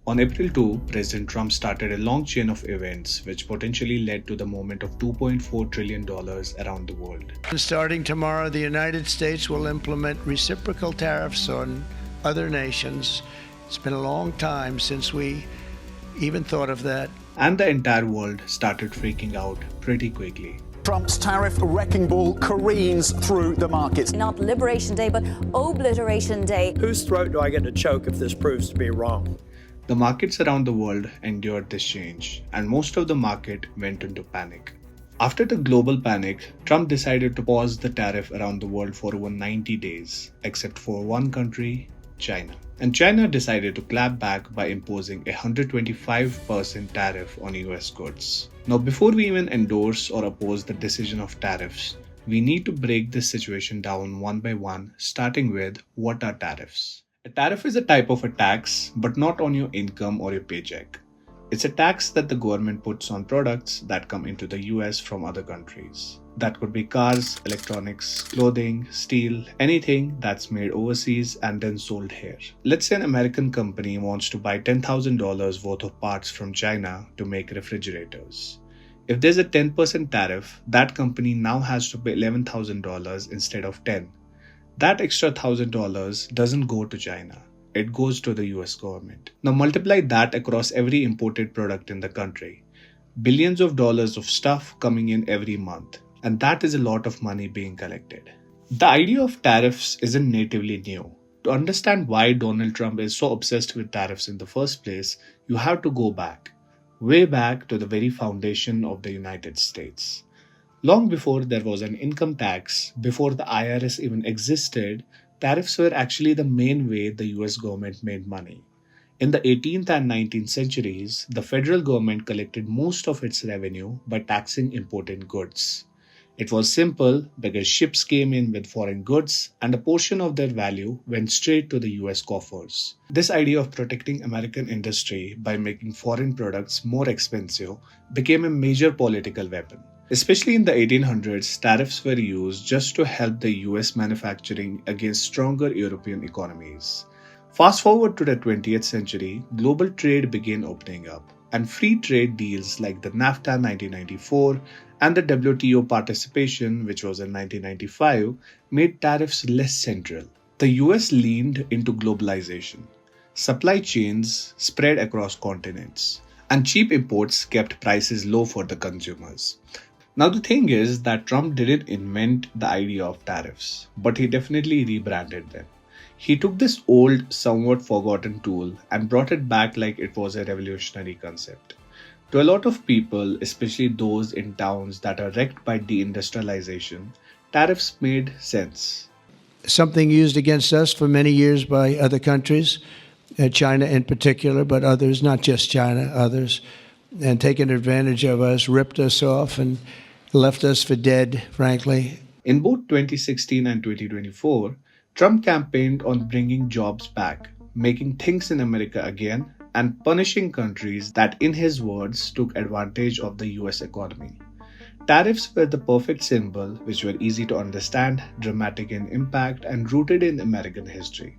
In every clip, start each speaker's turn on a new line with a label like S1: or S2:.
S1: On April 2, President Trump started a long chain of events which potentially led to the movement of $2.4 trillion around the world.
S2: Starting tomorrow, the United States will implement reciprocal tariffs on other nations. It's been a long time since we even thought of that.
S1: And the entire world started freaking out pretty quickly.
S3: Trump's tariff wrecking ball careens through the markets.
S4: Not Liberation Day, but Obliteration Day.
S5: Whose throat do I get to choke if this proves to be wrong?
S1: The markets around the world endured this change, and most of the market went into panic. After the global panic, Trump decided to pause the tariff around the world for over 90 days, except for one country, China. And China decided to clap back by imposing a 125% tariff on US goods. Now, before we even endorse or oppose the decision of tariffs, we need to break this situation down one by one, starting with what are tariffs. A tariff is a type of a tax, but not on your income or your paycheck. It's a tax that the government puts on products that come into the US from other countries. That could be cars, electronics, clothing, steel, anything that's made overseas and then sold here. Let's say an American company wants to buy $10,000 worth of parts from China to make refrigerators. If there's a 10% tariff, that company now has to pay $11,000 instead of $10,000. That extra $1,000 doesn't go to China. It goes to the US government. Now multiply that across every imported product in the country. Billions of dollars of stuff coming in every month. And that is a lot of money being collected. The idea of tariffs isn't natively new. To understand why Donald Trump is so obsessed with tariffs in the first place, you have to go back, way back to the very foundation of the United States. Long before there was an income tax, before the IRS even existed, tariffs were actually the main way the US government made money. In the 18th and 19th centuries, the federal government collected most of its revenue by taxing imported goods. It was simple because ships came in with foreign goods and a portion of their value went straight to the US coffers. This idea of protecting American industry by making foreign products more expensive became a major political weapon. Especially in the 1800s, tariffs were used just to help the US manufacturing against stronger European economies. Fast forward to the 20th century, global trade began opening up, and free trade deals like the NAFTA 1994 and the WTO participation, which was in 1995, made tariffs less central. The US leaned into globalization. Supply chains spread across continents, and cheap imports kept prices low for the consumers. Now the thing is that Trump didn't invent the idea of tariffs, but he definitely rebranded them. He took this old, somewhat forgotten tool and brought it back like it was a revolutionary concept. To a lot of people, especially those in towns that are wrecked by deindustrialization, tariffs made sense.
S2: Something used against us for many years by other countries, China in particular, but others, not just China, others, and taken advantage of us, ripped us off, and left us for dead, frankly.
S1: In both 2016 and 2024, Trump campaigned on bringing jobs back, making things in America again, and punishing countries that, in his words, took advantage of the US economy. Tariffs were the perfect symbol, which were easy to understand, dramatic in impact, and rooted in American history.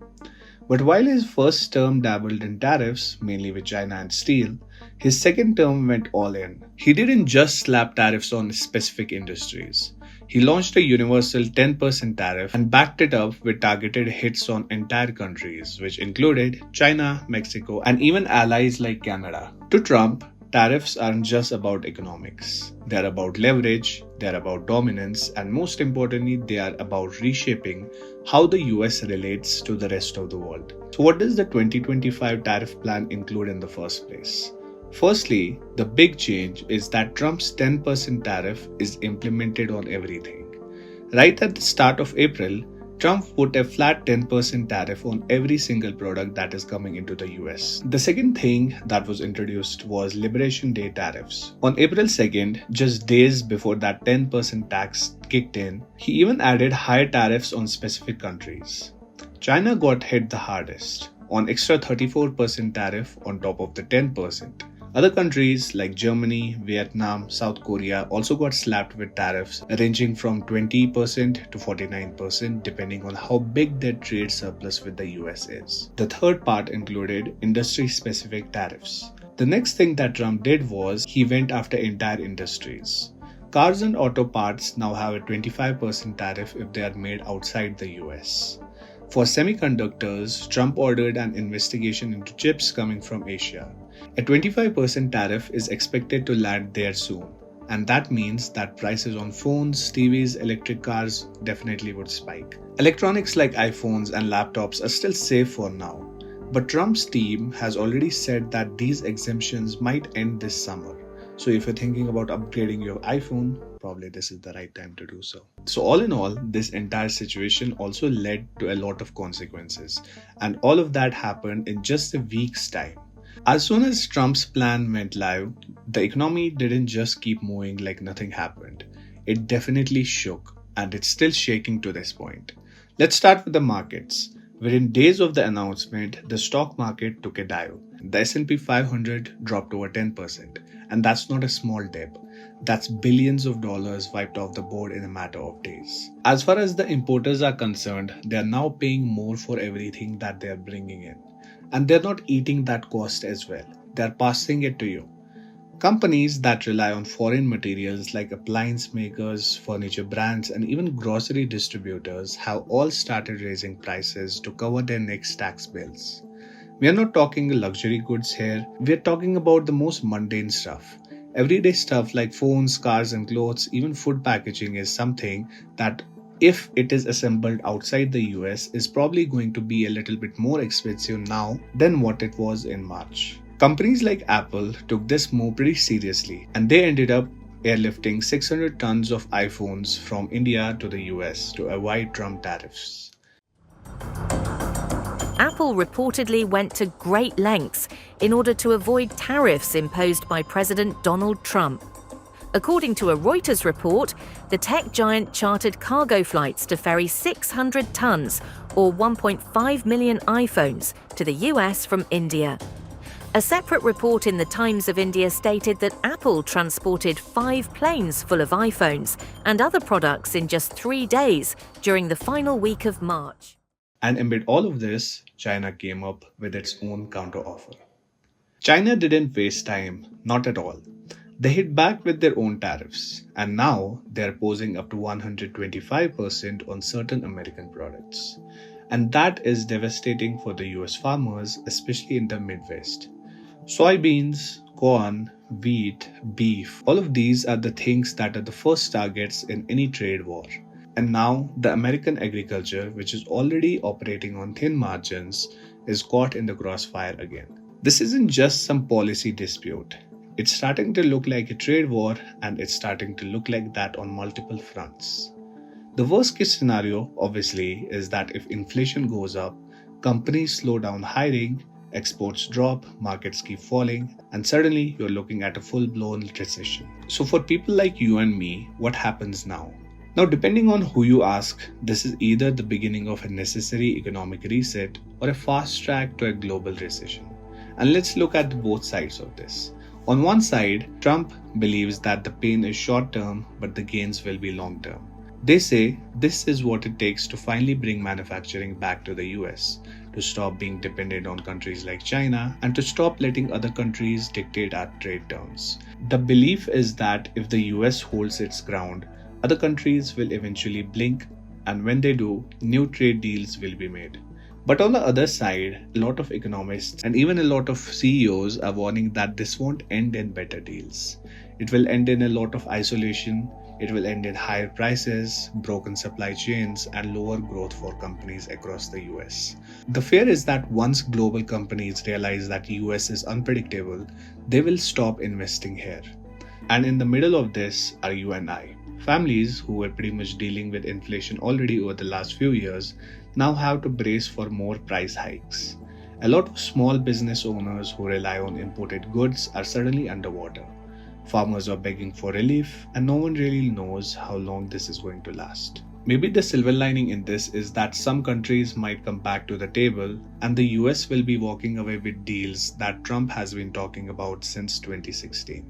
S1: But while his first term dabbled in tariffs, mainly with China and steel, his second term went all in. He didn't just slap tariffs on specific industries. He launched a universal 10% tariff and backed it up with targeted hits on entire countries, which included China, Mexico, and even allies like Canada. To Trump, tariffs aren't just about economics. They're about leverage, they're about dominance, and most importantly, they are about reshaping how the US relates to the rest of the world. So what does the 2025 tariff plan include in the first place? Firstly, the big change is that Trump's 10% tariff is implemented on everything. Right at the start of April, Trump put a flat 10% tariff on every single product that is coming into the US. The second thing that was introduced was Liberation Day tariffs. On April 2nd, just days before that 10% tax kicked in, he even added higher tariffs on specific countries. China got hit the hardest, on extra 34% tariff on top of the 10%. Other countries like Germany, Vietnam, South Korea also got slapped with tariffs ranging from 20% to 49% depending on how big their trade surplus with the US is. The third part included industry-specific tariffs. The next thing that Trump did was he went after entire industries. Cars and auto parts now have a 25% tariff if they are made outside the US. For semiconductors, Trump ordered an investigation into chips coming from Asia. A 25% tariff is expected to land there soon, and that means that prices on phones, TVs, electric cars definitely would spike. Electronics like iPhones and laptops are still safe for now, but Trump's team has already said that these exemptions might end this summer. So if you're thinking about upgrading your iPhone, probably this is the right time to do so. So all in all, this entire situation also led to a lot of consequences, and all of that happened in just a week's time. As soon as Trump's plan went live, the economy didn't just keep moving like nothing happened. It definitely shook, and it's still shaking to this point. Let's start with the markets. Within days of the announcement, the stock market took a dive. The S&P 500 dropped over 10%, and that's not a small dip. That's billions of dollars wiped off the board in a matter of days. As far as the importers are concerned, they are now paying more for everything that they are bringing in. And they're not eating that cost as well. They're passing it to you. Companies that rely on foreign materials like appliance makers, furniture brands, and even grocery distributors have all started raising prices to cover their next tax bills. We are not talking luxury goods here, we are talking about the most mundane stuff. Everyday stuff like phones, cars, and clothes, even food packaging is something that, if it is assembled outside the US, is probably going to be a little bit more expensive now than what it was in March. Companies like Apple took this move pretty seriously, and they ended up airlifting 600 tons of iPhones from India to the US to avoid Trump tariffs.
S6: Apple reportedly went to great lengths in order to avoid tariffs imposed by President Donald Trump. According to a Reuters report, the tech giant chartered cargo flights to ferry 600 tons, or 1.5 million iPhones, to the US from India. A separate report in the Times of India stated that Apple transported 5 planes full of iPhones and other products in just 3 days during the final week of March.
S1: And amid all of this, China came up with its own counteroffer. China didn't waste time, not at all. They hit back with their own tariffs, and now they're posing up to 125% on certain American products. And that is devastating for the US farmers, especially in the Midwest. Soybeans, corn, wheat, beef, all of these are the things that are the first targets in any trade war. And now the American agriculture, which is already operating on thin margins, is caught in the crossfire again. This isn't just some policy dispute. It's starting to look like a trade war, and it's starting to look like that on multiple fronts. The worst case scenario, obviously, is that if inflation goes up, companies slow down hiring, exports drop, markets keep falling, and suddenly you're looking at a full-blown recession. So for people like you and me, what happens now? Now, depending on who you ask, this is either the beginning of a necessary economic reset or a fast track to a global recession. And let's look at both sides of this. On one side, Trump believes that the pain is short-term, but the gains will be long-term. They say this is what it takes to finally bring manufacturing back to the US, to stop being dependent on countries like China, and to stop letting other countries dictate our trade terms. The belief is that if the US holds its ground, other countries will eventually blink, and when they do, new trade deals will be made. But on the other side, a lot of economists and even a lot of CEOs are warning that this won't end in better deals. It will end in a lot of isolation, it will end in higher prices, broken supply chains, and lower growth for companies across the US. The fear is that once global companies realize that US is unpredictable, they will stop investing here. And in the middle of this are you and I. Families who were pretty much dealing with inflation already over the last few years now have to brace for more price hikes. A lot of small business owners who rely on imported goods are suddenly underwater. Farmers are begging for relief, and no one really knows how long this is going to last. Maybe the silver lining in this is that some countries might come back to the table and the US will be walking away with deals that Trump has been talking about since 2016.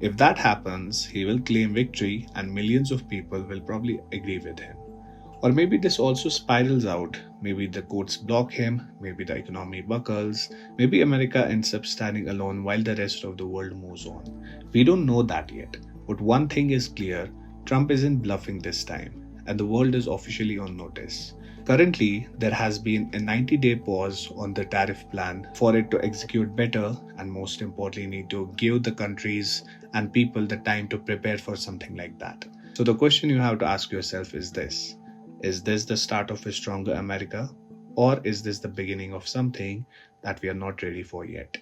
S1: If that happens, he will claim victory and millions of people will probably agree with him. Or maybe this also spirals out. Maybe the courts block him, maybe the economy buckles, maybe America ends up standing alone while the rest of the world moves on. We don't know that yet, but one thing is clear, Trump isn't bluffing this time, and the world is officially on notice. Currently, there has been a 90-day pause on the tariff plan for it to execute better and most importantly to give the countries and people the time to prepare for something like that. So the question you have to ask yourself is this. Is this the start of a stronger America? Or is this the beginning of something that we are not ready for yet?